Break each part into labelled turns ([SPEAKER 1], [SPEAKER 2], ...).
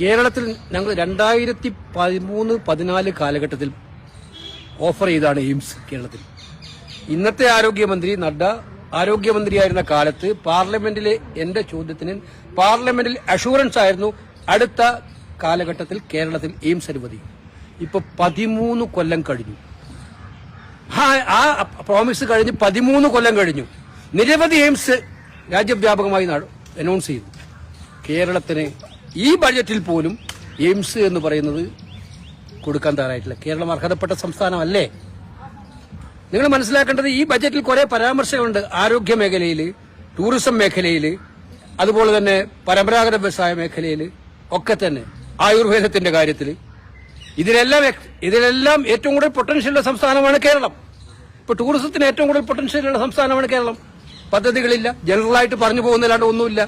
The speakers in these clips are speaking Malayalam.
[SPEAKER 1] കേരളത്തിൽ ഞങ്ങൾ 2013-14 കാലഘട്ടത്തിൽ ഓഫർ ചെയ്താണ് എയിംസ് കേരളത്തിൽ. ഇന്നത്തെ ആരോഗ്യമന്ത്രി നഡ്ഡ ആരോഗ്യമന്ത്രിയായിരുന്ന കാലത്ത് പാർലമെന്റിലെ എന്റെ ചോദ്യത്തിന് പാർലമെന്റിൽ അഷൂറൻസ് ആയിരുന്നു അടുത്ത കാലഘട്ടത്തിൽ കേരളത്തിൽ എയിംസ് അനുവദിക്കും. ഇപ്പൊ 13 കൊല്ലം കഴിഞ്ഞു. ആ പ്രോമിസ് കഴിഞ്ഞ് 13 കൊല്ലം കഴിഞ്ഞു. നിരവധി എയിംസ് രാജ്യവ്യാപകമായി അനൗൺസ് ചെയ്തു. കേരളത്തിന് ഈ ബഡ്ജറ്റിൽ പോലും എയിംസ് എന്ന് പറയുന്നത് കൊടുക്കാൻ തയ്യാറായിട്ടില്ല. കേരളം അർഹതപ്പെട്ട സംസ്ഥാനമല്ലേ? നിങ്ങൾ മനസ്സിലാക്കേണ്ടത് ഈ ബജറ്റിൽ കുറെ പരാമർശങ്ങളുണ്ട്. ആരോഗ്യ മേഖലയിൽ, ടൂറിസം മേഖലയിൽ, അതുപോലെ തന്നെ പരമ്പരാഗത വ്യവസായ മേഖലയിൽ ഒക്കെ തന്നെ, ആയുർവേദത്തിന്റെ കാര്യത്തിൽ, ഇതിലെല്ലാം ഏറ്റവും കൂടുതൽ പൊട്ടൻഷ്യലുള്ള സംസ്ഥാനമാണ് കേരളം. ഇപ്പൊ ടൂറിസത്തിന് ഏറ്റവും കൂടുതൽ പൊട്ടൻഷ്യലുള്ള സംസ്ഥാനമാണ് കേരളം. പദ്ധതികളില്ല, ജനറലായിട്ട് പറഞ്ഞു പോകുന്നതിലാണ്ട് ഒന്നുമില്ല.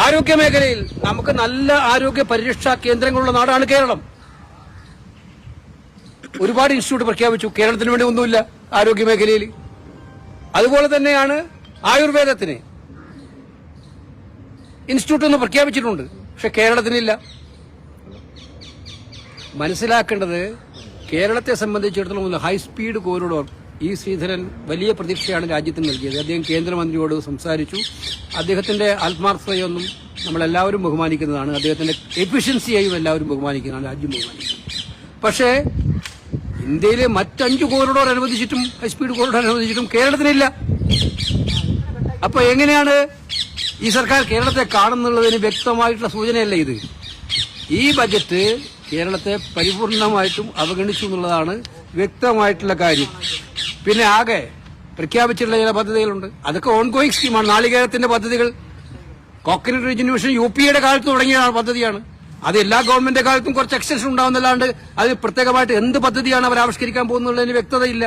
[SPEAKER 1] ആരോഗ്യ മേഖലയിൽ നമുക്ക് നല്ല ആരോഗ്യ പരിരക്ഷാ കേന്ദ്രങ്ങളുള്ള നാടാണ് കേരളം. ഒരുപാട് ഇൻസ്റ്റിറ്റ്യൂട്ട് പ്രഖ്യാപിച്ചു, കേരളത്തിന് വേണ്ടി ഒന്നുമില്ല ആരോഗ്യ മേഖലയിൽ. അതുപോലെ തന്നെയാണ് ആയുർവേദത്തിന് ഇൻസ്റ്റിറ്റ്യൂട്ട് ഒന്ന് പ്രഖ്യാപിച്ചിട്ടുണ്ട്, പക്ഷെ കേരളത്തിനില്ല. മനസ്സിലാക്കേണ്ടത് കേരളത്തെ സംബന്ധിച്ചിടത്തോളം ഹൈസ്പീഡ് കോറിഡോർ ഈ ശ്രീധരൻ വലിയ പ്രതീക്ഷയാണ് രാജ്യത്തിന് നൽകിയത്. അദ്ദേഹം കേന്ദ്രമന്ത്രിയോട് സംസാരിച്ചു. അദ്ദേഹത്തിന്റെ ആത്മാർത്ഥതയൊന്നും നമ്മളെല്ലാവരും ബഹുമാനിക്കുന്നതാണ്. അദ്ദേഹത്തിന്റെ എഫിഷ്യൻസിയെയും എല്ലാവരും ബഹുമാനിക്കുന്നതാണ്, രാജ്യം ബഹുമാനിക്കുന്നത്. പക്ഷേ ഇന്ത്യയിലെ മറ്റ് 5 കോറിഡോർ അനുവദിച്ചിട്ടും, ഹൈസ്പീഡ് കോറിഡോർ അനുവദിച്ചിട്ടും കേരളത്തിനില്ല. അപ്പൊ എങ്ങനെയാണ് ഈ സർക്കാർ കേരളത്തെ കാണുന്നുള്ളതിന് വ്യക്തമായിട്ടുള്ള സൂചനയല്ല ഇത്. ഈ ബജറ്റ് കേരളത്തെ പരിപൂർണമായിട്ടും അവഗണിച്ചു എന്നുള്ളതാണ് വ്യക്തമായിട്ടുള്ള കാര്യം. പിന്നെ ആകെ പ്രഖ്യാപിച്ചിട്ടുള്ള ചില പദ്ധതികളുണ്ട്, അതൊക്കെ ഓൺഗോയിങ് സ്കീമാണ്. നാളികേരത്തിന്റെ പദ്ധതികൾ കോക്കനട്ട് റിജന്യൂവേഷൻ UPA കാലത്ത് തുടങ്ങിയ പദ്ധതിയാണ്. അത് എല്ലാ ഗവൺമെന്റ് കാലത്തും കുറച്ച് എക്സ്റ്റൻഷൻ ഉണ്ടാവുന്നല്ലാണ്ട് അത് പ്രത്യേകമായിട്ട് എന്ത് പദ്ധതിയാണ് അവർ ആവിഷ്കരിക്കാൻ പോകുന്നതിന് വ്യക്തതയില്ല.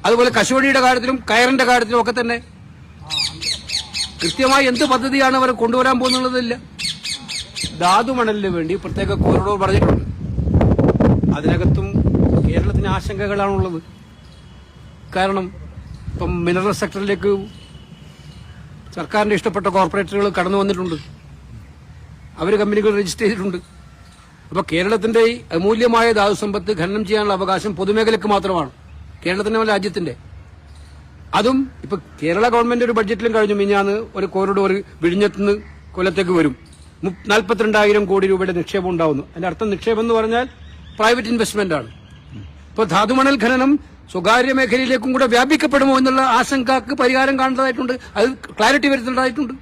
[SPEAKER 1] അതുപോലെ കശുവണ്ടിയുടെ കാര്യത്തിലും കയറിന്റെ കാര്യത്തിലും ഒക്കെ തന്നെ കൃത്യമായി എന്ത് പദ്ധതിയാണ് അവർ കൊണ്ടുവരാൻ പോകുന്നുള്ളതില്ല. ധാതുമണലിന് വേണ്ടി പ്രത്യേക കോറിഡോർ പറഞ്ഞിട്ടുണ്ട്. അതിനകത്തും കേരളത്തിന് ആശങ്കകളാണുള്ളത്. കാരണം ഇപ്പം മിനറൽ സെക്ടറിലേക്ക് സർക്കാരിന്റെ ഇഷ്ടപ്പെട്ട കോർപ്പറേറ്റുകൾ കടന്നു വന്നിട്ടുണ്ട്. അവർ കമ്പനികൾ രജിസ്റ്റർ ചെയ്തിട്ടുണ്ട്. അപ്പൊ കേരളത്തിന്റെ ഈ അമൂല്യമായ ധാതുസമ്പത്ത് ഖനനം ചെയ്യാനുള്ള അവകാശം പൊതുമേഖലയ്ക്ക് മാത്രമാണ്, കേരളത്തിന്റെ രാജ്യത്തിന്റെ. അതും ഇപ്പൊ കേരള ഗവൺമെന്റ് ഒരു ബഡ്ജറ്റിലും കഴിഞ്ഞു മിഞ്ഞാന്ന് ഒരു കോറിഡോർ വിഴിഞ്ഞത്തുനിന്ന് കൊല്ലത്തേക്ക് വരും. 42,000 കോടി രൂപയുടെ നിക്ഷേപം ഉണ്ടാവുന്നു. അതിന്റെ അർത്ഥം നിക്ഷേപം എന്ന് പറഞ്ഞാൽ പ്രൈവറ്റ് ഇൻവെസ്റ്റ്മെന്റ് ആണ്. ഇപ്പൊ ധാതുമണൽ ഖനനം സ്വകാര്യ മേഖലയിലേക്കും കൂടെ വ്യാപിക്കപ്പെടുമോ എന്നുള്ള ആശങ്കക്ക് പരിഹാരം കാണേണ്ടതായിട്ടുണ്ട്. അത് ക്ലാരിറ്റി വരുത്തേണ്ടതായിട്ടുണ്ട്.